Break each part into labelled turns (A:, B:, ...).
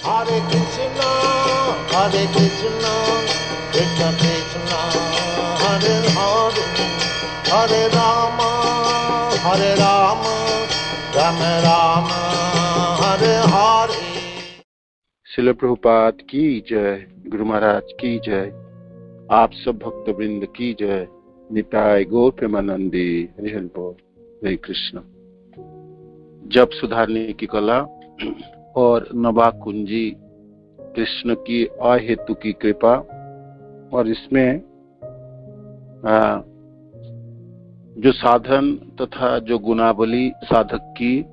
A: Hare Krishna, Krishna Krishna, Hare Hare, Hare Rama, Rama Rama, Hare Hare।
B: Srila Prabhupada की जय, गुरु महाराज की जय, आप सब भक्त वृंद की जय। निताय गौर प्रेमानंदी, हरि हरि बोल, हरे कृष्ण। जप सुधारने की कला और नवा कुंजी, कृष्ण की अहेतु की कृपा। और इसमें जो साधन तथा जो गुणावली साधक की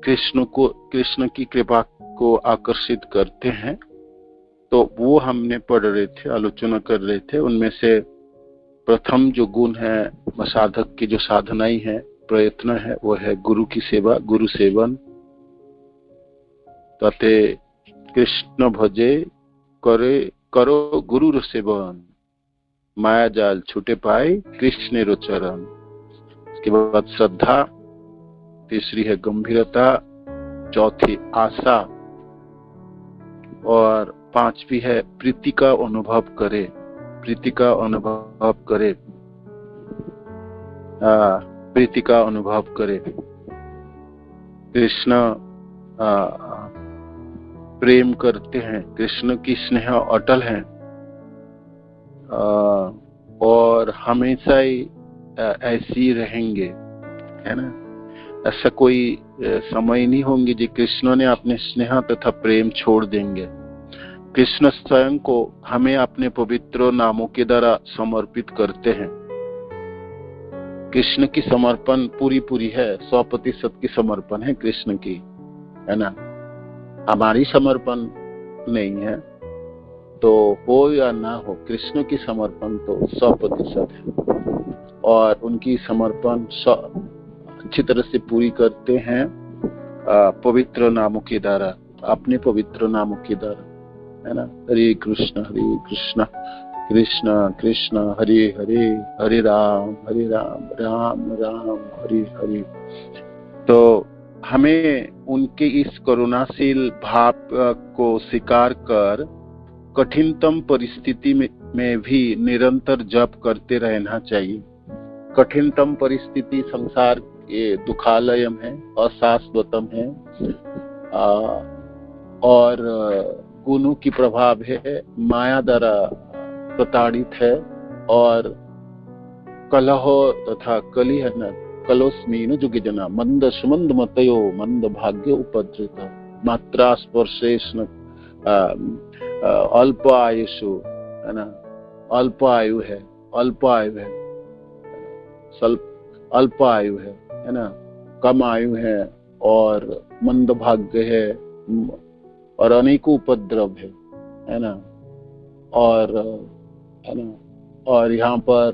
B: कृष्ण की कृपा को आकर्षित करते हैं, तो वो हमने पढ़ रहे थे, आलोचना कर रहे थे। उनमें से प्रथम जो गुण है साधक की, जो साधनाई है, प्रयत्न है, वो है गुरु की सेवा, गुरु सेवन। तथे कृष्ण भजे करो गुरु सेवन, माया जाल छूटे पाए कृष्ण रो चरण। इसके बाद श्रद्धा, तीसरी है गंभीरता, चौथी आशा, और पांचवी है प्रीति का अनुभव करे। प्रीति का अनुभव करे, प्रीति का अनुभव करे। कृष्ण प्रेम करते हैं, कृष्ण की स्नेह अटल है, और हमेशा ही ऐसी रहेंगे, है ना। ऐसा कोई समय नहीं होंगे जी कृष्ण ने अपने स्नेह तथा प्रेम छोड़ देंगे। कृष्ण स्वयं को हमें अपने पवित्र नामों के द्वारा समर्पित करते हैं। कृष्ण की समर्पण पूरी है, 100% की समर्पण है कृष्ण की, है ना। हमारी समर्पण नहीं है, तो हो या ना हो, कृष्ण की समर्पण तो 100% है। और उनकी समर्पण अच्छी तरह से पूरी करते हैं पवित्र नामों के द्वारा, अपने पवित्र नामों के द्वारा, है ना। हरे कृष्ण कृष्ण कृष्ण हरे हरे, हरे राम राम राम हरे हरे। तो हमें उनके इस करुणाशील भाव को स्वीकार कर कठिनतम परिस्थिति में भी निरंतर जप करते रहना चाहिए। कठिनतम परिस्थिति संसार ये दुखालयम है, अशाश्वतम है, और गुणों की प्रभाव है, माया द्वारा प्रताड़ित है, और कलह तथा कली है न कलोस्मीन जुगे जना मंद सुमंद मतयो मंद भाग्य उपद्रित मात्रा स्पर्शेष्ण अल्प आयुषु, है ना। अल्प आयु है, अल्प आयु है ना, कम आयु है, और मंद भाग्य है, और अनेकों उपद्रव है ना। और है ना, और यहाँ पर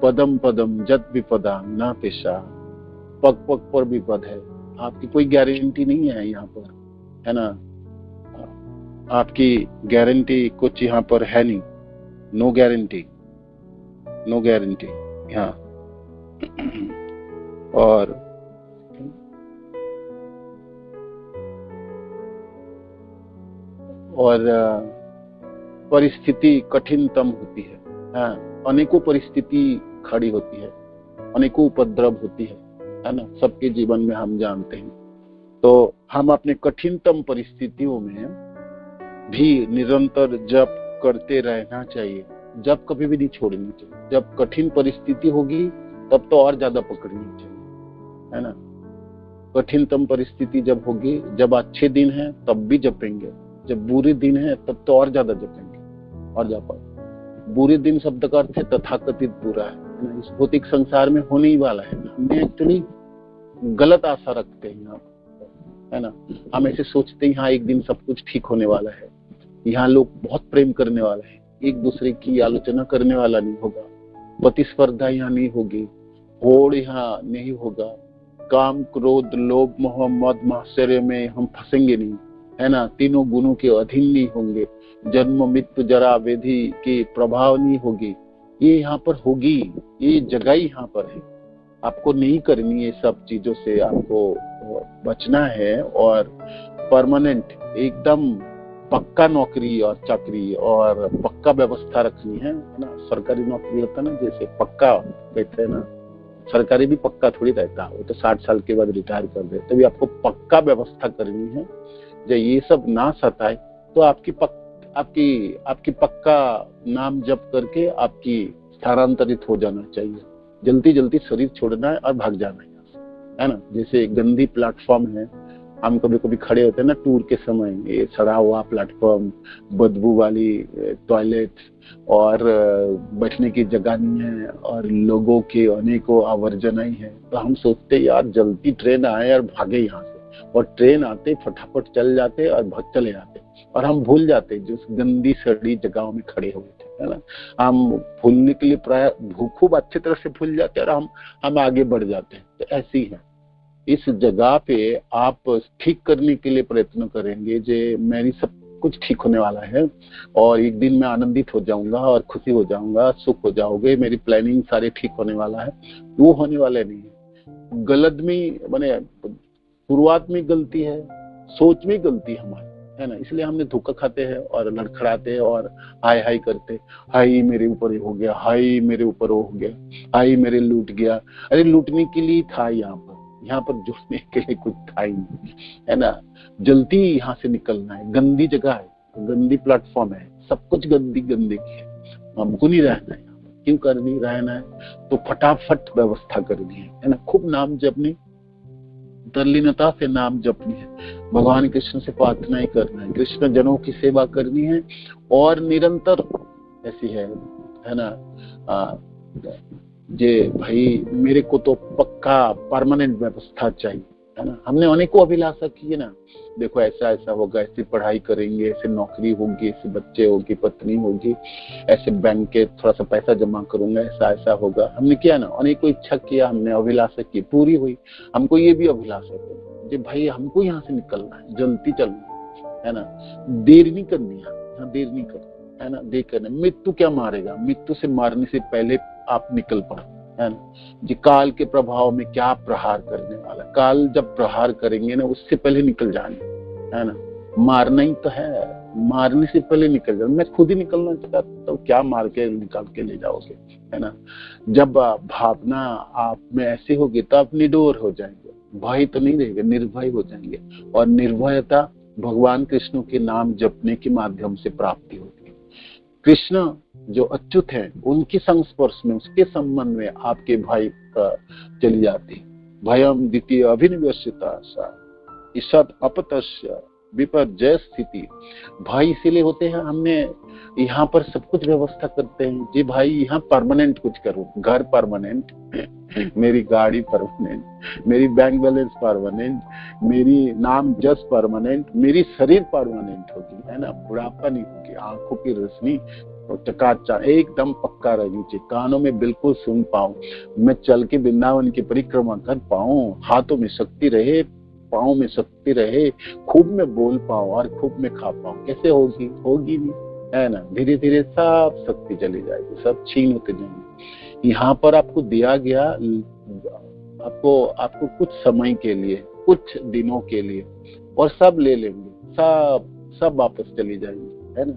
B: पदम पदम जत विपदा ना पेशा, पग पग पर विपद है। आपकी कोई गारंटी नहीं है यहाँ पर, है ना। आपकी गारंटी कुछ यहाँ पर है नहीं, नो गारंटी यहाँ। और परिस्थिति कठिनतम होती है, अनेकों परिस्थिति खड़ी होती है, अनेकों उपद्रव होती है ना, सबके जीवन में हम जानते हैं। तो हम अपने कठिनतम परिस्थितियों में भी निरंतर जप करते रहना चाहिए। जप कभी भी नहीं छोड़नी चाहिए। जब कठिन परिस्थिति होगी तब तो और ज्यादा पकड़नी चाहिए, है ना। कठिनतम परिस्थिति जब होगी, जब अच्छे दिन है तब भी जपेंगे, जब बुरे दिन है तब तो और ज्यादा जपेंगे और जप। बुरे दिन शब्द का अर्थ है तथाकथित बुरा, है ना। इस भौतिक संसार में होने ही वाला है। हमने एक्चुअली गलत आशा रखते हैं यहाँ, है ना। हम ऐसे सोचते हैं यहाँ एक दिन सब कुछ ठीक होने वाला है, यहाँ लोग बहुत प्रेम करने वाले हैं, एक दूसरे की आलोचना करने वाला नहीं होगा, प्रतिस्पर्धा यहाँ नहीं होगी, होड़ यहाँ नहीं होगा, काम क्रोध लोभ मोह मद मात्सर्य में हम फंसेंगे नहीं, है ना। तीनों गुणों के अधीन नहीं होंगे, जन्म मृत्यु जरा व्याधि के प्रभाव नहीं होगी। ये यहाँ पर होगी, ये जगह यहाँ पर है। आपको नहीं करनी है, सब चीजों से आपको बचना है और परमानेंट एकदम पक्का नौकरी और चाकरी और पक्का व्यवस्था रखनी है ना। सरकारी नौकरी होता है ना, जैसे पक्का कहते हैं ना, सरकारी भी पक्का थोड़ी रहता है, वो तो 60 साल के बाद रिटायर कर दे। तभी आपको पक्का व्यवस्था करनी है। जब ये सब ना सताए तो आपकी पक्का नाम जप करके आपकी स्थानांतरित हो जाना चाहिए। जल्दी जल्दी शरीर छोड़ना है और भाग जाना है ना। जैसे गंदी प्लेटफॉर्म है, हम कभी कभी खड़े होते हैं ना टूर के समय, ये सड़ा हुआ प्लेटफॉर्म, बदबू वाली टॉयलेट और बैठने की जगह नहीं है और लोगों के अनेकों आवर्जनाएं है, तो हम सोचते यार जल्दी ट्रेन आए और भागे यहाँ से, और ट्रेन आते फटाफट चल जाते और भाग चले जाते, और हम भूल जाते जो उस गंदी सड़ी जगहों में खड़े हुए थे, है ना। हम भूलने के लिए प्राय खूब अच्छी तरह से भूल जाते और हम आगे बढ़ जाते हैं। तो ऐसी है, इस जगह पे आप ठीक करने के लिए प्रयत्न करेंगे जे मेरी सब कुछ ठीक होने वाला है और एक दिन मैं आनंदित हो जाऊंगा और खुशी हो जाऊंगा, सुख हो जाओगे, मेरी प्लानिंग सारे ठीक होने वाला है, वो होने वाले नहीं है। गलत में माने शुरुआत में गलती है, सोच में गलती हमारी, है ना। इसलिए हमने धोखा खाते हैं और लड़खड़ाते हैं और हाय हाय करते, हाय मेरे ऊपर हो गया, हाय मेरे ऊपर हो गया, हाय मेरे लूट गया। अरे लूटने के लिए था यहाँ पर जुड़ने के लिए कुछ था ही नहीं, है ना। जल्दी यहाँ से निकलना है, गंदी जगह है, गंदी प्लेटफॉर्म है, सब कुछ गंदी की है, हमको नहीं रहना है। क्यों करनी रहना है तो फटाफट व्यवस्था करनी है ना। खूब नाम जपनी, तल्लीनता से नाम जपनी है, भगवान कृष्ण से प्रार्थना ही करना है, कृष्ण जनों की सेवा करनी है और निरंतर ऐसी है ना। जे भाई मेरे को तो पक्का परमानेंट व्यवस्था चाहिए, है ना। हमने अनेकों अभिलाषा की है ना, देखो ऐसा होगा, ऐसी पढ़ाई करेंगे, ऐसे नौकरी होगी, ऐसे बच्चे होगी, पत्नी होगी, ऐसे बैंक के थोड़ा सा पैसा जमा करूंगा, ऐसा होगा। हमने किया ना, अनेकों इच्छा किया, हमने अभिलाषा की, पूरी हुई। हमको ये भी अभिलाषा की भाई हमको यहाँ से निकलना है, जल्दी चलना है ना, देर नहीं करनी है, देर नहीं करनी है ना, देर करना। मृत्यु क्या मारेगा, मृत्यु से मारने से पहले आप निकल पड़ो, है ना। जी काल के प्रभाव में क्या प्रहार करने वाला, काल जब प्रहार करेंगे ना उससे पहले निकल जाएंगे, है ना। मारना ही तो है, मारने से पहले निकल जाओ। मैं खुद ही निकलना चाहता तो क्या मार के निकाल के ले जाओगे, है ना। जब भावना आप में ऐसी होगी तो आप निडर हो जाएंगे, भय तो नहीं रहेगा, निर्भय हो जाएंगे। और निर्भयता भगवान कृष्ण के नाम जपने के माध्यम से प्राप्ति होती है। कृष्ण जो अच्युत है उनके संस्पर्श में, उसके संबंध में आपके भय चली जाती। भयम द्वितीय अभिनिवेशिता ईशत अपतस्य विपर्जय स्थिति। भाई इसीलिए होते हैं, हमने यहाँ पर सब कुछ व्यवस्था करते हैं जी भाई यहाँ परमानेंट कुछ करूँ, घर परमानेंट, मेरी गाड़ी परमानेंट, मेरी बैंक बैलेंस परमानेंट, मेरी नाम जस परमानेंट, मेरी शरीर परमानेंट होगी, है ना। बुढ़ापा नहीं होगी, आंखों की रोशनी चकाचक एकदम पक्का रहनी चाहिए, कानों में बिल्कुल सुन पाऊं, मैं चल के वृंदावन की परिक्रमा कर पाऊं, हाथों में शक्ति रहे, पाँव में शक्ति रहे, खूब में बोल पाऊं और खूब में खा पाऊं। कैसे होगी नहीं, है ना। धीरे धीरे सब शक्ति चली जाएगी, सब छीन होते जाएंगे। यहाँ पर आपको दिया गया, आपको कुछ समय के लिए, कुछ दिनों के लिए, और सब ले लेंगे, सब वापस चली जाएंगे, है ना।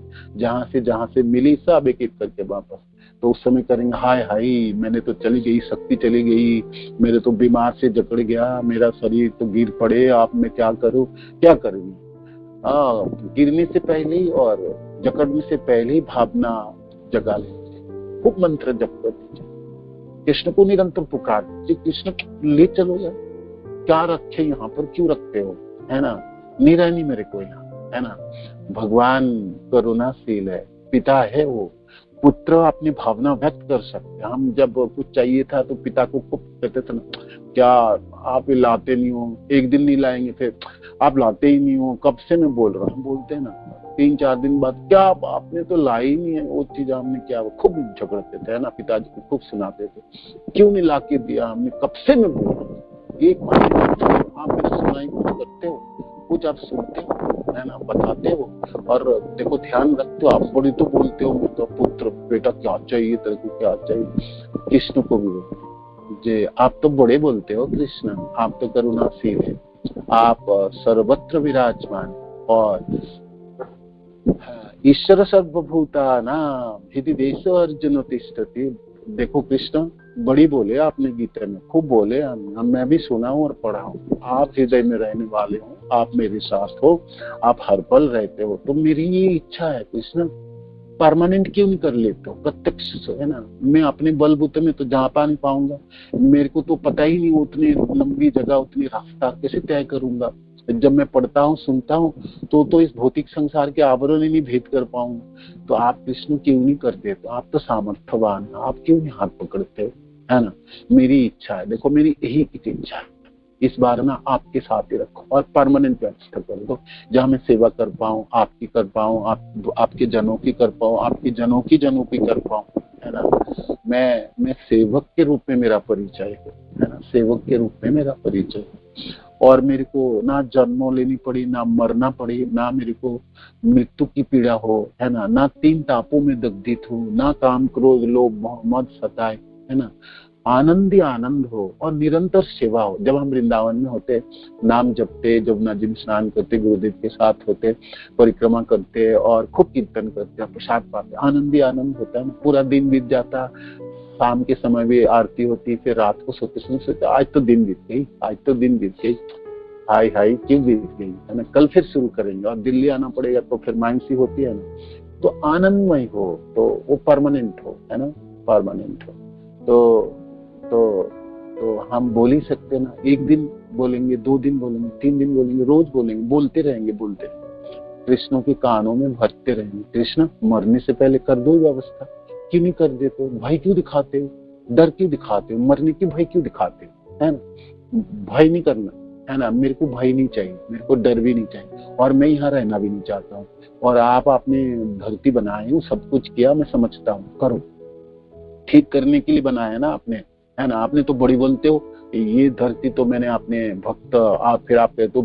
B: जहां से मिली सब एक एक करके वापस। तो उस समय करेंगे हाय हाय मैंने तो चली गई, शक्ति चली गई, मेरे तो बीमार से जकड़ गया, मेरा शरीर तो गिर पड़े, आप मैं क्या करूं, क्या करूंगी। गिरने से पहले ही और जकड़ने से पहले ही भावना जगा लीजिए, खूब मंत्र जप कर दीजिए, कृष्ण को निरंतर पुकार दीजिए, कृष्ण ले चलो यार, क्या रखे यहाँ पर, क्यों रखते हो, है ना। नहीं रहनी मेरे को यहाँ, है ना। भगवान करुणाशील है, पिता है वो, पुत्र अपनी भावना व्यक्त कर सकते। हम जब कुछ चाहिए था तो पिता को खूब कहते थे ना, क्या आप लाते नहीं हो, एक दिन नहीं लाएंगे, फिर आप लाते ही नहीं हो, कब से मैं बोल रहा हूँ, बोलते हैं ना, 3-4 दिन बाद क्या आपने तो लाई ही नहीं है वो चीज, हमने क्या, खूब झगड़ते थे, है ना। पिताजी को खूब सुनाते थे, क्यों नहीं ला के दिया, हमने कब से मैं बोल रहा हूँ, एक महीने आप मेरा सुनाई कुछ करते हो, कुछ आप सुनते हो, है ना, बताते हो, और देखो ध्यान रखते हो, आप बड़ी तो बोलते हो मैं तो पुत्र बेटा क्या चाहिए तेरे को, क्या चाहिए। कृष्ण को भी जे आप तो बड़े बोलते हो कृष्ण, आप तो करुणाशील है, आप सर्वत्र विराजमान और ईश्वर सर्वभूतानां हृदि देशो अर्जुन तिष्ठति। देखो कृष्ण बड़ी बोले आपने गीता में, खूब बोले, मैं भी सुना हूँ और पढ़ा हूँ। आप हृदय में रहने वाले हो, आप मेरे साथ हो, आप हर पल रहते हो, तो मेरी ये इच्छा है कृष्ण, परमानेंट क्यों नहीं कर लेते हो? प्रत्यक्ष है ना, मैं अपने बलबूते में तो जा पा नहीं पाऊंगा, मेरे को तो पता ही नहीं उतनी लंबी जगह उतनी रास्ता कैसे तय करूंगा। जब मैं पढ़ता हूँ सुनता हूँ तो इस भौतिक संसार के आवरण ही नहीं भेद कर पाऊंगा। तो आप कृष्ण क्यों नहीं करते? तो आप तो सामर्थ्यवान, आप क्यों नहीं हाथ पकड़ते हो, है ना? मेरी इच्छा है, देखो मेरी यही इच्छा है, इस बार ना आपके साथ ही रखो और परमानेंट व्यवस्था कर दो, जहाँ मैं सेवा कर पाऊँ, आपकी कर पाऊँ, आपके जनों की कर पाऊँ, आपके जनों की कर पाऊँ, है ना? मैं सेवक के रूप में मेरा परिचय है ना, सेवक के रूप में मेरा परिचय। और मेरे को ना जन्म लेनी पड़ी, ना मरना पड़ी, ना मेरे को मृत्यु की पीड़ा हो, है ना 3 तापों में दग्धित हूँ, ना काम क्रोध लोभ मोह मद सताए, है ना, आनंद ही आनंद हो और निरंतर सेवा हो। जब हम वृंदावन में होते, नाम जपते, जब नदीम स्नान करते, गुरुदेव के साथ होते, परिक्रमा करते और खूब कीर्तन करते, प्रसाद पाते, आनंद ही आनंद होता है ना। पूरा दिन बीत जाता, शाम के समय भी आरती होती, फिर रात को सोते सोते आज तो दिन बीत गई, आज तो दिन बीत गई, हाय हाय क्यों बीत गई, है ना, कल फिर शुरू करेंगे और दिल्ली आना पड़ेगा, तो फिर मानसी होती है ना। तो आनंदमय हो तो वो परमानेंट हो, है ना, परमानेंट हो। तो हम बोल ही सकते ना, एक दिन बोलेंगे, 2 दिन बोलेंगे, 3 दिन बोलेंगे, रोज बोलेंगे, बोलते रहेंगे कृष्णों के कानों में भरते रहेंगे। कृष्ण मरने से पहले कर दो व्यवस्था, क्यों नहीं कर देते हो? भय क्यों दिखाते हो? डर क्यों दिखाते हो? मरने की भय क्यों दिखाते हो? है ना, भय नहीं करना, है ना। मेरे को भय नहीं चाहिए, मेरे को डर भी नहीं चाहिए, और मैं यहाँ रहना भी नहीं चाहता हूँ। और आप आपने धरती बनाई हूँ, सब कुछ किया, मैं समझता हूँ, करो, ठीक करने के लिए बनाया ना आपने, है ना। आपने तो बड़ी बोलते हो, ये धरती तो मैंने अपने भक्त, आप फिर आप कहते हो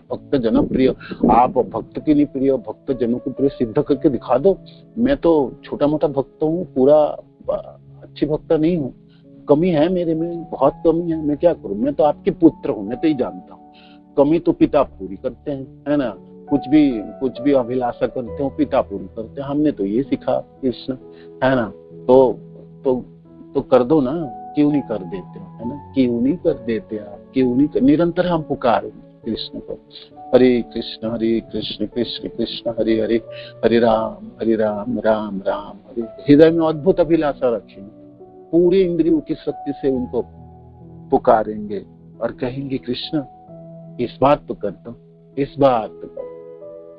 B: भक्त जन प्रिय, आप भक्त की नहीं प्रिय, भक्त जनों को प्रिय सिद्ध करके दिखा दो। मैं तो छोटा मोटा भक्त हूँ, पूरा अच्छी भक्त नहीं हूँ, कमी है मेरे में, बहुत कमी है, मैं क्या करूँ? मैं तो आपके पुत्र हूँ, मैं तो ही जानता हूँ। कमी तो पिता पूरी करते हैं, है ना, कुछ भी अभिलाषा करते हो पिता पूरी करते हैं, हमने तो ये सीखा कृष्ण, है ना। तो कर दो ना, क्यों नहीं कर देते हो, है ना, क्यों नहीं कर देते आप, क्यों नहीं निरंतर हम पुकारे कृष्ण को। हरे कृष्ण कृष्ण कृष्ण हरे हरे, हरे राम राम राम हरे। हृदय में अद्भुत अभिलाषा रखेंगे, पूरी इंद्रियों की शक्ति से उनको पुकारेंगे और कहेंगे कृष्ण इस बात तो कर दो, इस बात तो कर,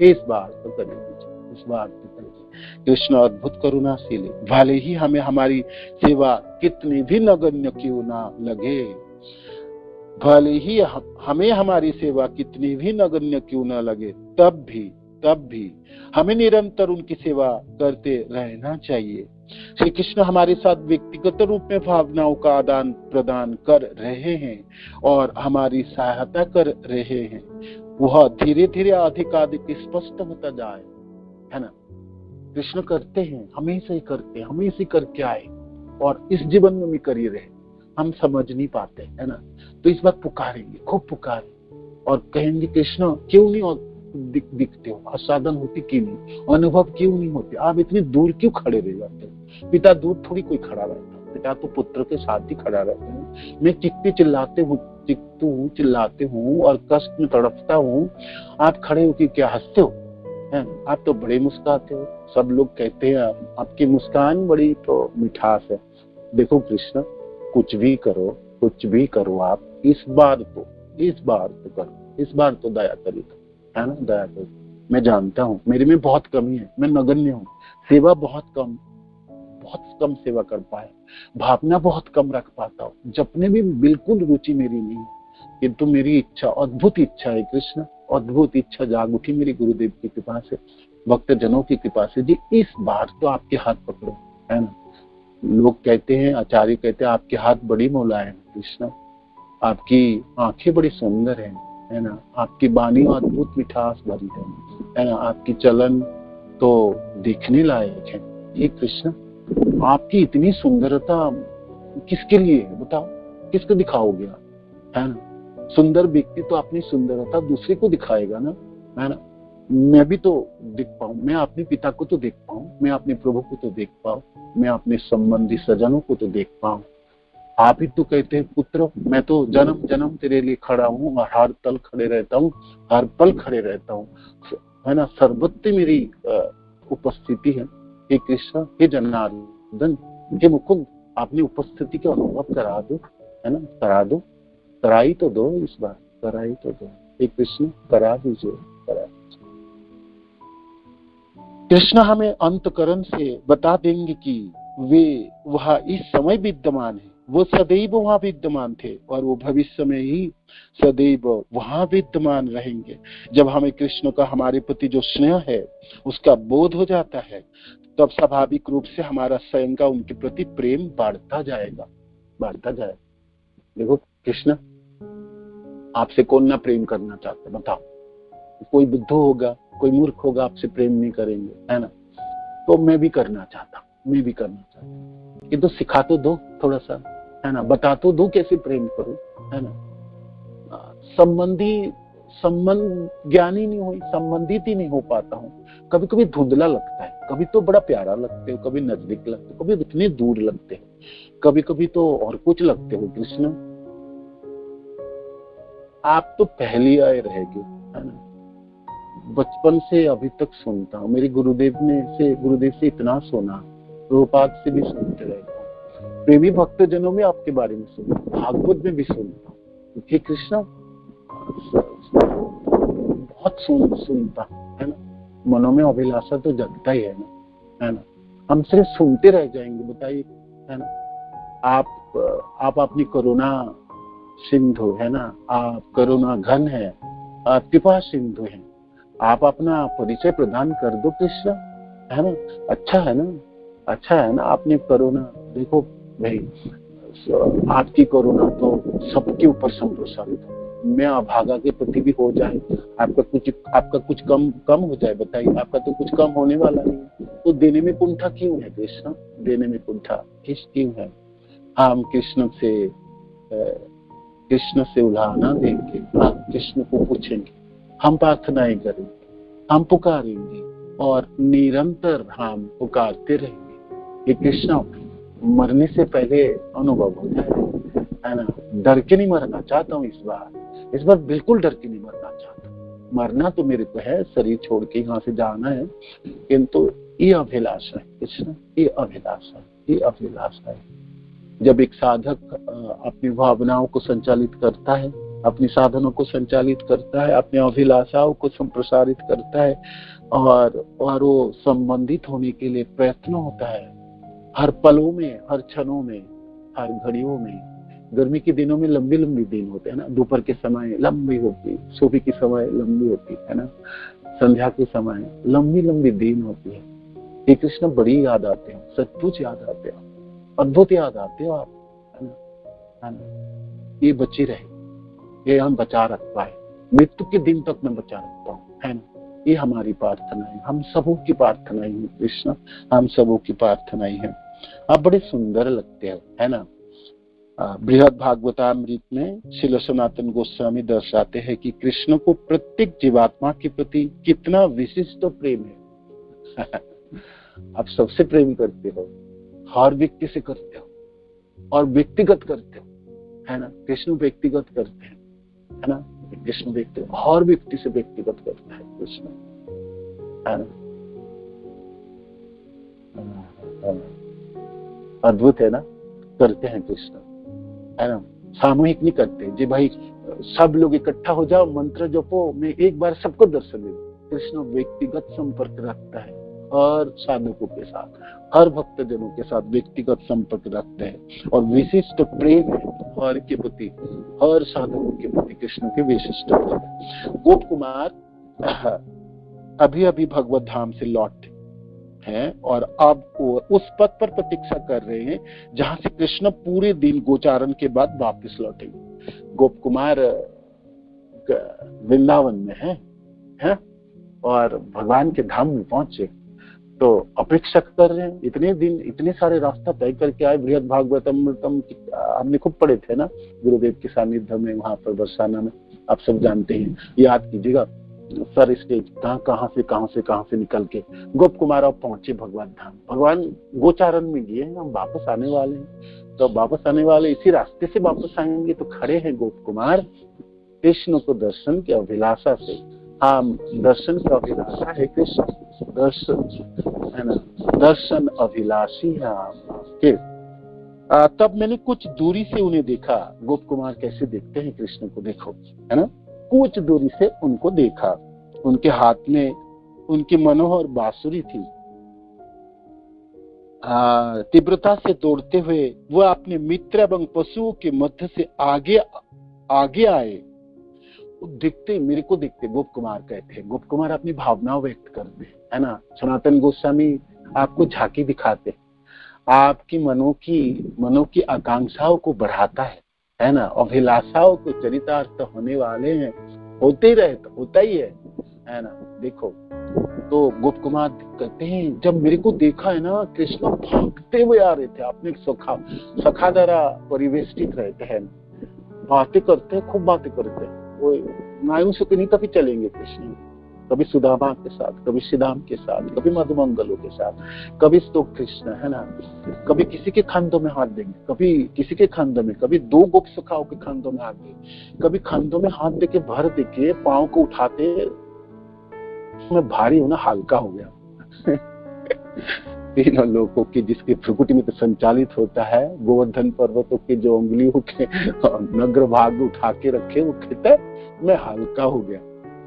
B: इस बात तो कर दीजिए, इस बात तो कर दीजिए। कृष्ण अद्भुत करुणाशील, भले ही हमें हमारी सेवा कितनी भी नगण्य क्यों ना लगे, भले ही हमें हमारी सेवा कितनी भी नगण्य क्यों ना लगे, तब भी हमें निरंतर उनकी सेवा करते रहना चाहिए। श्री कृष्ण हमारे साथ व्यक्तिगत रूप में भावनाओं का आदान प्रदान कर रहे हैं और हमारी सहायता कर रहे हैं। वह धीरे धीरे अधिक स्पष्ट होता जाए, है ना। कृष्ण करते हैं, हमेशा ही करते हैं, हमेशा ही करके आए और इस जीवन में भी करिए रहे, हम समझ नहीं पाते, है ना। तो इस बात पुकारेंगे, खूब पुकारें और कहेंगे कृष्ण क्यों नहीं दिखते हो, असाधन होती क्यों नहीं, अनुभव क्यों नहीं होते, आप इतनी दूर क्यों खड़े रह जाते हो? पिता दूर थोड़ी कोई खड़ा रहता, पिता तो पुत्र के साथ ही खड़ा रहता है। मैं चिल्लाते हूँ और कष्ट में तड़पता हूँ, आप खड़े होकर क्या हंसते हो, है? आप तो बड़े मुस्कुराते हो, सब लोग कहते हैं आपकी मुस्कान बड़ी तो मिठास है। देखो कृष्ण कुछ भी करो आप इस बार तो करो, इस बार तो दया करिए, है ना, दया करिए। मैं जानता हूँ मेरे में बहुत कमी है, मैं नगण्य हूँ, सेवा बहुत कम सेवा कर पाया, भावना बहुत कम रख पाता हूँ, जपने में बिल्कुल रुचि मेरी नहीं है, किंतु मेरी इच्छा, अद्भुत इच्छा है कृष्ण, अद्भुत इच्छा जाग उठी मेरी गुरुदेव की कृपा से, भक्त जनों की कृपा से। जी इस बार तो आपके हाथ पकड़ो, है ना। लोग कहते हैं, आचार्य कहते हैं आपके हाथ बड़ी मुलायम कृष्ण, आपकी आंखें बड़ी सुंदर है ना, आपकी वाणी अद्भुत मिठास भरी है ना, आपकी चलन तो देखने लायक है। ये कृष्ण आपकी इतनी सुंदरता किसके लिए है बताओ, किसको दिखाओगे आप, है ना। सुंदर व्यक्ति तो अपनी सुंदरता दूसरे को दिखाएगा ना, है ना। मैं भी तो देख पाऊं, मैं अपने पिता को तो देख पाऊं, मैं अपने प्रभु को तो देख पाऊं, मैं अपने संबंधी सज्जनों को तो देख पाऊं। आप ही तो कहते हैं पुत्र, मैं तो जन्म जन्म तेरे लिए खड़ा हूँ और हर तल खड़े रहता हूँ, हर पल खड़े रहता हूँ, है ना। सर्वत्र मेरी उपस्थिति है। हे कृष्ण, हे जनार्दन, हे मुकुंद, आपने उपस्थिति का अनुभव करा दो, है ना, करा दो, कराई तो दो, इस बार कराई तो दो। हे कृष्ण, करा दीजिए, करा दीजिए। कृष्ण हमें अंतकरण से बता देंगे कि वे वहाँ इस समय विद्यमान है, वो सदैव वहाँ विद्यमान थे और वो भविष्य में ही सदैव वहाँ विद्यमान रहेंगे। जब हमें कृष्ण का हमारे प्रति जो स्नेह है उसका बोध हो जाता है, तब स्वाभाविक रूप से हमारा स्वयं का उनके प्रति प्रेम बढ़ता जाएगा, बढ़ता जाएगा। देखो कृष्ण, आपसे कौन ना प्रेम करना चाहता, बताओ। कोई बुद्धू होगा, कोई मूर्ख होगा, आपसे प्रेम नहीं करेंगे, है ना। तो मैं भी करना चाहता, मैं भी करना चाहता, किंतु सिखा तो दो थोड़ा सा, है ना, बता तो दो कैसे प्रेम करूं, है ना। संबंध ज्ञानी नहीं हुई, संबंधित ही नहीं हो पाता हूँ। कभी कभी धुंधला लगता है, कभी तो बड़ा प्यारा लगते हो, कभी नजदीक लगते हो, कभी इतने दूर लगते हो, कभी कभी तो और कुछ लगते हो। कृष्ण, आप तो पहली आए रहेगी, है ना। बचपन से अभी तक सुनता हूँ, मेरे गुरुदेव से इतना सुना, रूपात से भी सुनते रहता हूँ, प्रेमी भक्तजनों में आपके बारे में सुनता हूँ, भागवत में भी सुनता हूँ। हे कृष्ण, बहुत सुनता, है ना। मनों में अभिलाषा तो जगता ही है ना। हम सिर्फ सुनते रह जाएंगे, बताइए, है ना। आप अपनी करुणा सिंधु, है ना, आप करुणा घन है, आप कृपा सिंधु है, आप अपना परिचय प्रदान कर दो कृष्ण, है ना। अच्छा है ना, अच्छा है ना, आपने करुणा, देखो भाई, आपकी करुणा तो सबके ऊपर संप्रसारित हो। मैं अभागा के प्रति भी हो जाए, आपका कुछ कम हो जाए, बताइए। आपका तो कुछ कम होने वाला नहीं है, तो देने में कुंठा क्यों है कृष्ण, देने में कुंठा क्यों है। हम कृष्ण से उलाहना देंगे, हम कृष्ण को पूछेंगे, हम प्रार्थनाएं करेंगे, हम पुकारेंगे और निरंतर हम पुकारते रहेंगे। ये कृष्ण मरने से पहले अनुभव हो जाए, है ना। डर के नहीं मरना चाहता हूँ इस बार बिल्कुल डर के नहीं मरना चाहता। मरना तो मेरे को है, शरीर छोड़ के यहाँ से जाना है, किंतु ये अभिलाषा है कृष्ण, ये अभिलाषा है। जब एक साधक अपनी भावनाओं को संचालित करता है, अपनी साधनों को संचालित करता है, अपनी अभिलाषाओं को संप्रसारित करता है और वो संबंधित होने के लिए प्रयत्न होता है, हर पलों में, हर क्षणों में, हर घड़ियों में। गर्मी के दिनों में लंबी लंबी दिन होते हैं ना, दोपहर के समय लंबी होती, सुबह के समय लंबी होती है ना, संध्या के समय लंबी लंबी दिन होती है। ये कृष्ण बड़ी याद आते हैं, सचमुच याद आते हैं, अद्भुत याद आते हो आप, है ना। ये बची रहे, ये हम बचा रख पाए, मृत्यु के दिन तक मैं बचा रखता हूँ, है ना। ये हमारी प्रार्थना है, हम सबों की प्रार्थना ही है कृष्ण, हम सबों की प्रार्थना ही है। आप बड़े सुंदर लगते हो, है ना। बृहद भागवतामृत में श्रील सनातन गोस्वामी दर्शाते हैं कि कृष्ण को प्रत्येक जीवात्मा के प्रति कितना विशिष्ट प्रेम है। आप सबसे प्रेम करते हो, हर व्यक्ति से करते हो और व्यक्तिगत करते हो, है ना। कृष्ण व्यक्तिगत करते हैं, है ना। कृष्ण हर व्यक्ति से व्यक्तिगत करता है कृष्ण, है ना। अद्भुत है ना, करते हैं कृष्ण, है ना। सामूहिक नहीं करते जी भाई, सब लोग इकट्ठा हो जाओ, मंत्र जपो, मैं एक बार सबको दर्शन दे दूं। कृष्ण व्यक्तिगत संपर्क रखता है हर साधकों के साथ, हर भक्तजनों के साथ व्यक्तिगत संपर्क रखते हैं और विशिष्ट प्रेम है हर के प्रति, हर साधकों के प्रति कृष्ण के विशिष्ट प्रेम। गोप कुमार अभी अभी भगवत धाम से लौटे हैं और अब वो उस पथ पर प्रतीक्षा कर रहे हैं जहां से कृष्ण पूरे दिन गोचारण के बाद वापस लौटेंगे। गोप कुमार वृंदावन में है और भगवान के धाम में पहुंचे तो अपेक्षा कर रहे हैं, इतने दिन इतने सारे रास्ता तय करके आए। बृहद भागवतम हमने खूब पढ़े थे ना गुरुदेव के सानिध्य में, वहां पर बरसाना में, आप सब जानते हैं, याद कीजिएगा। सर स्टेज कहां से निकल के गोप कुमार अब पहुंचे भगवान धाम। भगवान गोचारण में गए हैं, हम वापस आने वाले हैं। तो वापस आने वाले इसी रास्ते से वापस आएंगे। तो खड़े हैं गोप कुमार कृष्ण को दर्शन की अभिलाषा से। हाँ, दर्शन की अभिलाषा है कृष्ण, दर्शन है ना, दर्शन अभिलाषी है आपके। तब मैंने कुछ दूरी से उन्हें देखा। गोप कुमार कैसे देखते हैं कृष्ण को, देखो, है ना, कुछ दूरी से उनको देखा। उनके हाथ में उनकी मनोहर बांसुरी थी। तीव्रता से दौड़ते हुए वो अपने मित्र एवं पशुओं के मध्य से आगे आए। दिखते, मेरे को दिखते, गोप कुमार कहते हैं। गोप कुमार अपनी भावनाओं व्यक्त करते हैं, है ना। सनातन गोस्वामी आपको झांकी दिखाते, आपकी मनो की आकांक्षाओं को बढ़ाता है ना। अभिलाषाओं को चरितार्थ होने वाले हैं, होते ही रहे तो होता ही है ना। देखो, तो गोप कुमार कहते हैं जब मेरे को देखा है ना, कृष्ण भागते हुए आ रहे थे। आपने सखा द्वारा परिवेष्टित रहते हैं, बातें करते हैं, खूब बातें करते हैं। वो नायु से तो नहीं कभी चलेंगे कृष्ण, कभी सुदामा के साथ, कभी श्रीदाम के साथ, कभी मधुमंगलों के साथ, कभी तो कृष्ण, है ना, कभी किसी के खांधों में हाथ देंगे, कभी किसी के खांधों में, कभी दो गोप सखाओं के खांधों में हाथ देंगे, कभी खांधों में हाथ देके भर देके पांव को उठाते, उसमें भारी होना हल्का हो गया। तीनों लोगों की जिसकी भ्रुकुटी में तो संचालित होता है, गोवर्धन पर्वतों के जो उंगलियों के नग्र भाग उठा के रखे, वो कहता है मैं हल्का हो गया,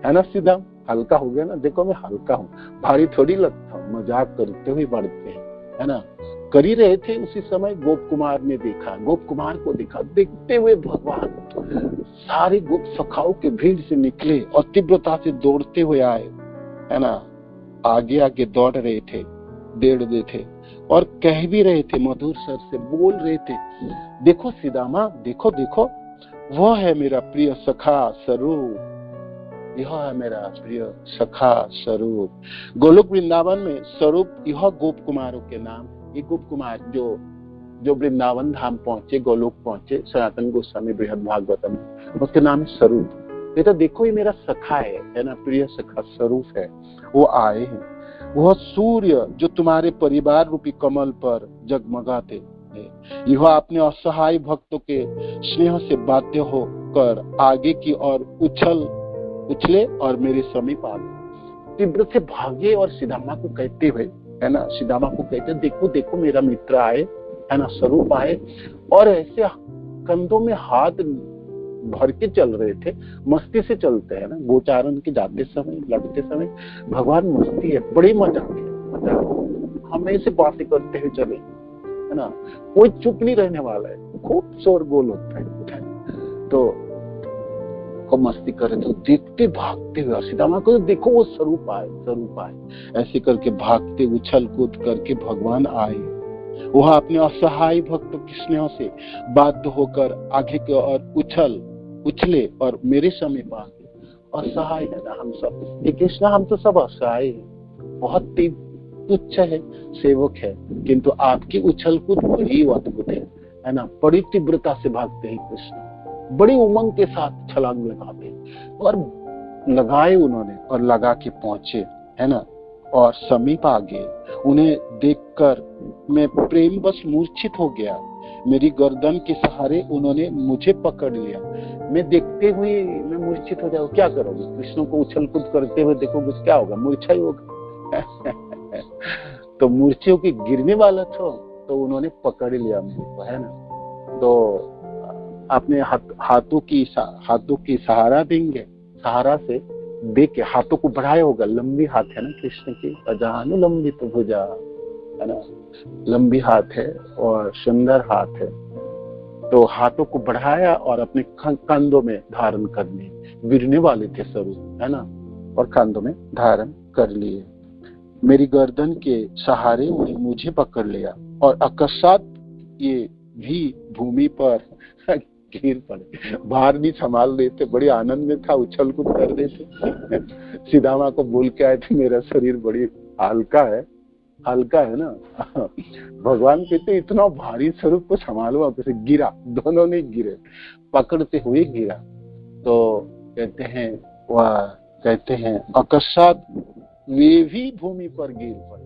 B: है ना। सीधा हल्का हो गया ना, देखो मैं हल्का हूँ, भारी थोड़ी लगता हूँ। मजाक करते हुए बढ़ते हैं, है ना। कर ही रहे थे उसी समय गोप कुमार ने देखा, गोप कुमार को देखा। देखते हुए भगवान सारे गोप सखाओं के भीड़ से निकले और तीव्रता से दौड़ते हुए आए, है ना। आगे आगे दौड़ रहे थे, दौड़ रहे थे और कह भी रहे थे, मधुर स्वर से बोल रहे थे, देखो सीदामा, देखो देखो, वो है मेरा प्रिय सखा स्वरूप, यह है मेरा प्रिय सखा स्वरूप। गोलोक वृंदावन में स्वरूप यह गोप कुमारों के नाम। ये गोप कुमार जो वृंदावन धाम पहुंचे, गोलोक पहुंचे, सनातन गोस्वामी बृहद भागवतम, उसके नाम स्वरूप। ये तो देखो, ये मेरा सखा है ना, प्रिय सखा स्वरूप है। वो आए हैं, वह सूर्य जो तुम्हारे परिवार रूपी कमल पर जगमगाते हैं, यह अपने असहाय भक्तों के स्नेह से बाध्य होकर आगे की ओर उछले और मेरे समीप आ गए। तीव्र से भागे और सीधामा को कहते हुए, है ना, सीधामा को कहते, देखो देखो मेरा मित्र आए, है ना, स्वरूप आए। और ऐसे कंधों में हाथ भर के चल रहे थे, मस्ती से चलते हैं ना। गोचारण के जाते समय, लड़ते समय भगवान मस्ती है, बड़ी मजाक है, मजाक। हम ऐसे बातें करते हुए चले, है ना, कोई चुप नहीं रहने वाला है, खूब शोरगोल होता है। तो खूब मस्ती कर रहे थे, देखते भागते हुए सीधामा को, देखो वो स्वरूप आए, ऐसे करके भागते उछल कूद करके भगवान आए। वह अपने असहाय भक्तों के स्नेह से बाध्य होकर आगे की ओर उछले और मेरे समीप आ गए। असहाय है ना हम सब, ये कृष्ण, हम तो सब असहाय हैं, बहुत तुच्छ है, सेवक है, किंतु आपकी उछल कूद बड़ी अद्भुत है ना। बड़ी तीव्रता से भागते हैं कृष्ण, बड़ी उमंग के साथ छलांग लगाते, और लगाए उन्होंने और लगा के पहुंचे, है ना, और समीप आ गए। उन्हें देखकर मैं प्रेमवश मूर्छित हो गया। मेरी गर्दन के सहारे उन्होंने मुझे पकड़ लिया। मैं देखते हुए मैं मूर्छित हो जाऊं, क्या करोगे? कृष्ण को उछल कूद करते हुए देखोगे, क्या होगा? मूर्छा ही होगा। तो मूर्छे की गिरने वाला था, तो उन्होंने पकड़ लिया मेरे को, है ना। तो अपने हाथों की सहारा देंगे, सहारा से दे के हाथों को बढ़ाया होगा। लंबी हाथ है ना कृष्ण की, अजानु लंबी तो भुजा, है ना, लंबी हाथ है और सुंदर हाथ है। तो हाथों को बढ़ाया और अपने कंधों में धारण करने, गिरने वाले थे स्वरूप, है ना, और कंधों में धारण कर लिए। मेरी गर्दन के सहारे उन्हें मुझे पकड़ लिया और अकस्मात ये भी भूमि पर गिर पड़े। बाहर नहीं संभाल रहे थे, बड़े आनंद में था, उछल कूद कर रहे थे। सीधामा को बोल के आए थे, मेरा शरीर बड़ी हल्का है, हल्का है ना। भगवान कहते इतना भारी स्वरूप को संभालो, कैसे गिरा, दोनों नहीं गिरे, पकड़ते हुए गिरा। तो कहते हैं वह कहते हैं अकस्मात वे भी भूमि पर गिर पड़े,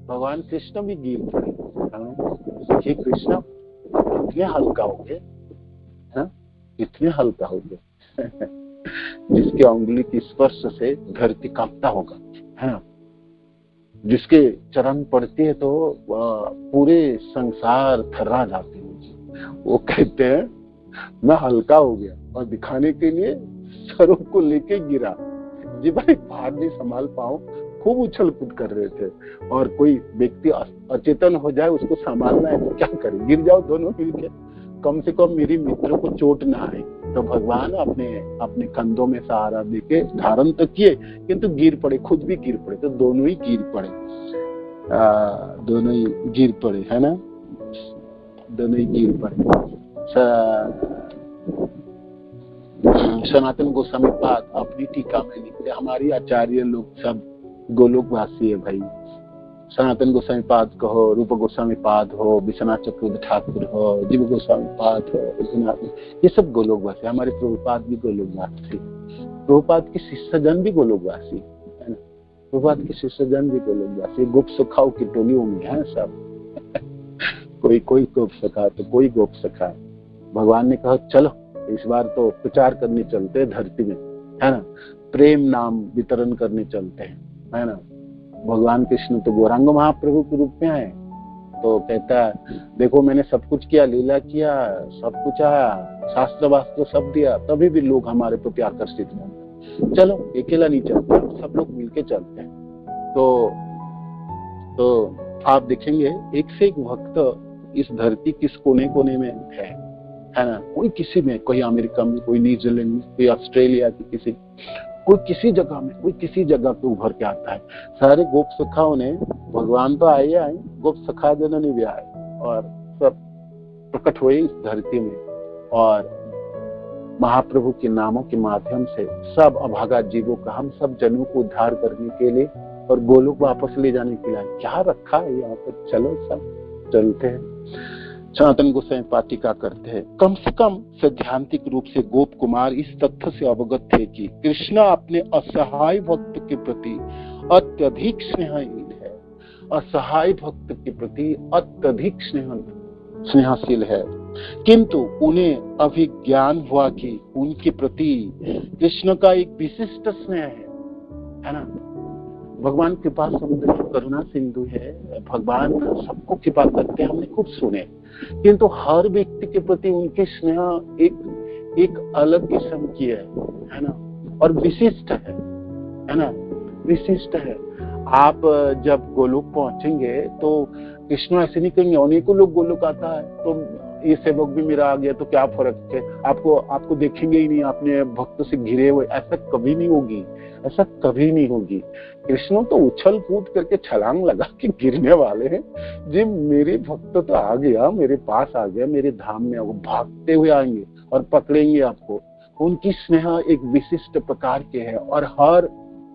B: भगवान कृष्ण भी गिर पड़े। हे कृष्ण इतने हल्का हो गए, इतने हल्का हो गए जिसके उंगली की स्पर्श से धरती कांपता होगा, है ना। जिसके चरण पड़ते हैं तो पूरे संसार थर्रा जाते हैं। वो कहते हैं मैं हल्का हो गया और दिखाने के लिए स्वरूप को लेके गिरा जी भाई, भार नहीं संभाल पाऊं, खूब उछल कूद कर रहे थे। और कोई व्यक्ति अचेतन हो जाए, उसको संभालना है तो क्या करे, गिर जाओ दोनों मिलके, कम से कम मेरी मित्रों को चोट ना आए। तो भगवान अपने कंधों में सहारा देके धारण तो किए, किंतु गिर पड़े, खुद भी गिर पड़े, तो दोनों ही गिर पड़े, दोनों ही गिर पड़े, है ना, दोनों ही गिर पड़े। सनातन गोस्वामी पाद अपनी टीका में लिखते, हमारी आचार्य लोग सब गोलोकवासी है भाई। सनातन गोस्वामी पाद कहो, रूप गोस्वामी पाद हो, विश्वनाथ चक्रवर्ती ठाकुर हो, जीव गोस्वामी पाद हो, ये सब गोलोकवासी। हमारे प्रभुपाद भी गोलोकवासी, प्रभुपाद के शिष्यजन भी गोलोकवासी है ना, प्रभुपाद के शिष्यजन भी गोलोकवासी। गोप सखाओं की टोली होंगे हैं सब। कोई गोप सखा तो कोई गोप सखा। भगवान ने कहा चलो इस बार तो प्रचार करने चलते हैं धरती में, है ना, प्रेम नाम वितरण करने चलते हैं, है ना। भगवान कृष्ण तो गौरांग महाप्रभु के रूप में आए, तो कहता है देखो मैंने सब कुछ किया, लीला किया, सब कुछ आया, शास्त्र वास्त्र सब दिया, तभी भी लोग हमारे प्रति आकर्षित होंगे, चलो अकेला नहीं चलते, सब लोग मिलके चलते हैं। तो आप देखेंगे एक से एक भक्त इस धरती किस कोने कोने में है ना, कोई किसी में, कोई अमेरिका में, कोई न्यूजीलैंड में, कोई ऑस्ट्रेलिया की कोई किसी जगह में, कोई किसी जगह पे उभर के आता है। सारे गोप सखाओं ने, भगवान तो आए, गोप सखा जनों ने भी आए और सब प्रकट हुए इस धरती में, और महाप्रभु के नामों के माध्यम से सब अभागा जीवों का, हम सब जनों को उद्धार करने के लिए और गोलोक वापस ले जाने के लिए क्या रखा है यहाँ पर, चलो सब चलते हैं। सनातन गोस्वामी पाटिका करते हैं, कम से कम सैद्धांतिक रूप से गोप कुमार इस तथ्य से अवगत थे कि कृष्ण अपने असहाय भक्त के प्रति अत्यधिक स्नेहशील है, असहाय भक्त के प्रति अत्यधिक स्नेहशील है, किंतु उन्हें अभिज्ञान हुआ कि उनके प्रति कृष्ण का एक विशिष्ट स्नेह है ना। भगवान कृपा समुद्र करुणा सिंधु है, भगवान सबको कृपा करते हैं, हमने खूब सुने, किंतु हर व्यक्ति के प्रति उनकी स्नेह एक अलग किस्म की है ना, और विशिष्ट है ना, विशिष्ट है। आप जब गोलोक पहुंचेंगे तो कृष्ण ऐसे नहीं कहेंगे अनेकों लोग गोलोक आता है तो ये सेवक भी मेरा आ गया तो क्या फर्क है, आपको देखेंगे ही नहीं, आपने भक्त से घिरे हुए, ऐसा कभी नहीं होगी, ऐसा कभी नहीं होगी। कृष्ण तो उछल कूद करके छलांग लगा के गिरने वाले हैं जी, मेरे भक्त तो आ गया, मेरे पास आ गया, मेरे धाम में, वो भागते हुए आएंगे और पकड़ेंगे आपको। उनकी स्नेह एक विशिष्ट प्रकार के है और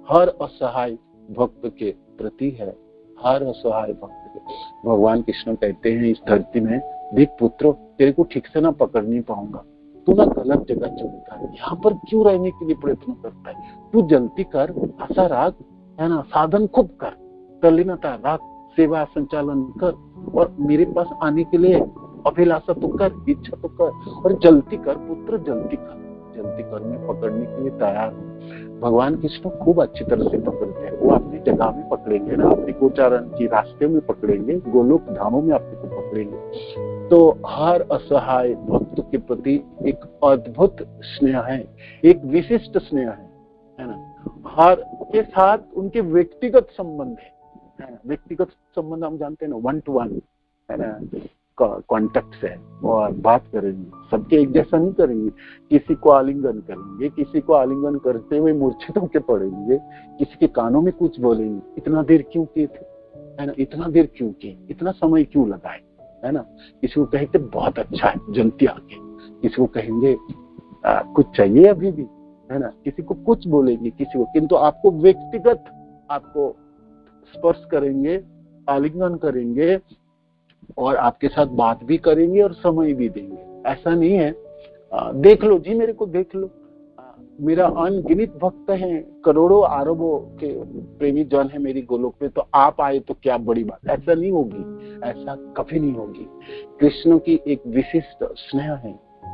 B: हर असहाय भक्त के प्रति है, हर असहाय भक्त के। भगवान कृष्ण कहते हैं इस धरती में, देख पुत्र, तेरे को ठीक से ना पकड़ नहीं पाऊंगा, तू ना गलत जगह चलता है, यहाँ पर क्यों रहने के लिए प्रयत्न करता है, तू जल्दी कर, आशा राग, है ना, साधन खूब कर, तल्लीनता राग, सेवा संचालन कर, और मेरे पास आने के लिए अभिलाषा तो कर, इच्छा तो कर, और जल्दी कर पुत्र, जल्दी कर, मैं पकड़ने के लिए तैयार हूँ। भगवान कृष्ण खूब अच्छी तरह से पकड़ते हैं, वो अपनी जगह में पकड़ेंगे ना, अपने गोचारण की रास्ते में पकड़ेंगे, गोलोक धामों में आपको पकड़ेंगे। तो हर असहाय भक्त के प्रति एक अद्भुत स्नेह है, एक विशिष्ट स्नेह है ना। हर के साथ उनके व्यक्तिगत संबंध है ना, व्यक्तिगत संबंध हम जानते हैं ना, 1 to 1 है ना, कॉन्टेक्ट से और बात करेंगे, सबके एक जैसा नहीं करेंगे, किसी को आलिंगन करेंगे, किसी को आलिंगन करते हुए मूर्छित होकर पड़ेंगे, किसी के कानों में कुछ बोलेंगे, इतना देर क्यों किए थे, है ना, इतना देर क्यों किए, इतना समय क्यों लगाए, है ना। किसी को कहेंगे बहुत अच्छा है, जल्दी आके, किसी को कहेंगे कुछ चाहिए अभी भी, है ना, किसी को कुछ बोलेंगे, किसी को, किंतु आपको व्यक्तिगत आपको स्पर्श करेंगे, आलिंगन करेंगे और आपके साथ बात भी करेंगे और समय भी देंगे। ऐसा नहीं है देख लो जी, मेरे को देख लो, मेरा अनगिनत भक्त हैं, करोड़ों अरबों के प्रेमी जन है मेरी गोलोक में, तो आप आए तो क्या बड़ी बात। ऐसा नहीं होगी, ऐसा कभी नहीं होगी। कृष्ण की एक विशिष्ट स्नेह है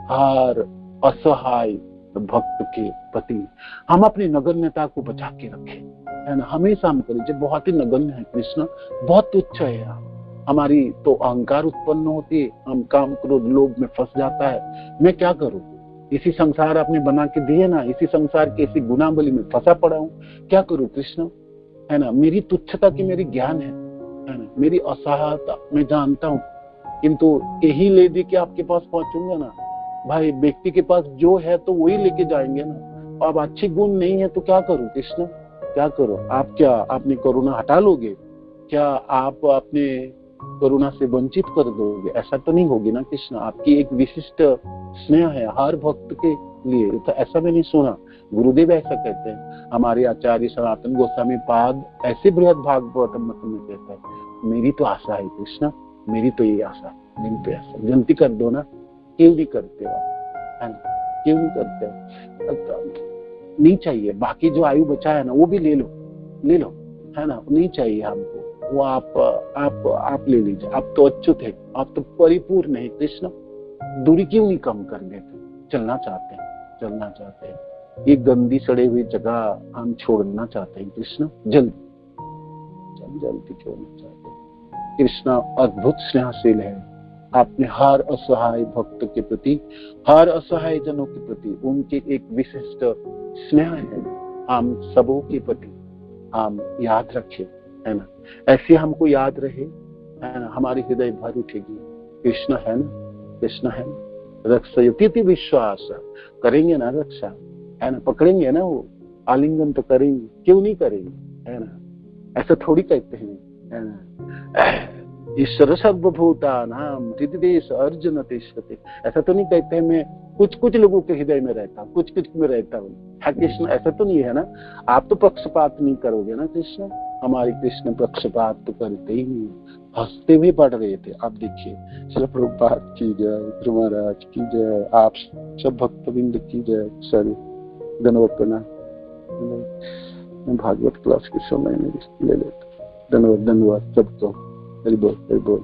B: हर असहाय भक्त के प्रति। हम अपनी नगण्यता को बचा के रखें, है ना, हमेशा हम करें। जब बहुत ही नगण्य है कृष्ण, बहुत तुच्छ है यार, हमारी तो अहंकार उत्पन्न होती है, हम काम क्रोध लोभ में फंस जाता है। मैं क्या करूं, इसी संसार आपने बना के दिए ना, इसी संसार के इसी गुनाबली में फंसा पड़ा हूं, क्या करूं कृष्ण, है ना। मेरी तुच्छता की मेरी ज्ञान है ना, मेरी असहायता मैं जानता हूं, किंतु यही ले दे के आपके पास पहुंचूंगा ना भाई। व्यक्ति के पास जो है तो वही लेके जाएंगे ना। अब अच्छे गुण नहीं है तो क्या करूं कृष्ण, क्या करो। आप क्या अपनी करुणा हटा लोगे, क्या आप अपने करुणा से वंचित कर दोगे, ऐसा तो नहीं होगी ना कृष्ण। आपकी एक विशिष्ट स्नेह है हर भक्त के लिए, तो ऐसा मैंने सुना, गुरुदेव ऐसा कहते हैं, हमारे आचार्य सनातन गोस्वामी पाद ऐसे बृहद भागवतम मत में कहता है, मेरी तो आशा है कृष्ण, मेरी तो ये आशा, मेरी तो आशा, विनती कर दो ना। क्यों नहीं करते हो, है ना, क्यों नहीं करते हो। नहीं चाहिए, बाकी जो आयु बचा है ना वो भी ले लो, ले लो, है ना, नहीं चाहिए हमको वो। आप ले लीजिए, आप तो अच्युत है, आप तो परिपूर्ण है कृष्ण। दूरी क्यों नहीं कम कर देते, चलना चाहते हैं, चलना चाहते हैं। ये गंदी सड़े हुई जगह हम छोड़ना चाहते हैं कृष्ण, जल्दी छोड़ना चाहते हैं। कृष्ण अद्भुत स्नेहशील है, आपने हर असहाय भक्त के प्रति, हर असहाय जनों के प्रति उनके एक विशिष्ट स्नेह है। हम सबों के प्रति हम याद रखें, है ना, ऐसे हमको याद रहे, है ना, हमारी हृदय भर उठेगी। कृष्ण है ना, कृष्ण है ना, रक्षयति विश्वास, करेंगे ना रक्षा, है ना, पकड़ेंगे ना वो, आलिंगन तो करेंगे, क्यों नहीं करेंगे, है ना। ऐसा थोड़ी कहते हैं, है ना, ईश्वर सर्वभूतानां हृदय अर्जुन तिष्ठति, ऐसा तो नहीं कहते हैं मैं कुछ लोगों के हृदय में रहता हूँ, कुछ में रहता हूँ, है कृष्ण, ऐसा तो नहीं है ना। आप तो पक्षपात नहीं करोगे ना कृष्ण, हमारे कृष्ण पक्षपात तो करते ही नहीं, हंसते हुए पढ़ रहे थे। आप देखिए, श्री प्रभुपाद की जय, ध्रुव महाराज की जय, आप सब भक्तवृंद की जय। सर धन्यवाद, भागवत क्लास के समय में ले लेते, धन्यवाद सबको, हरि बोल हरि बोल।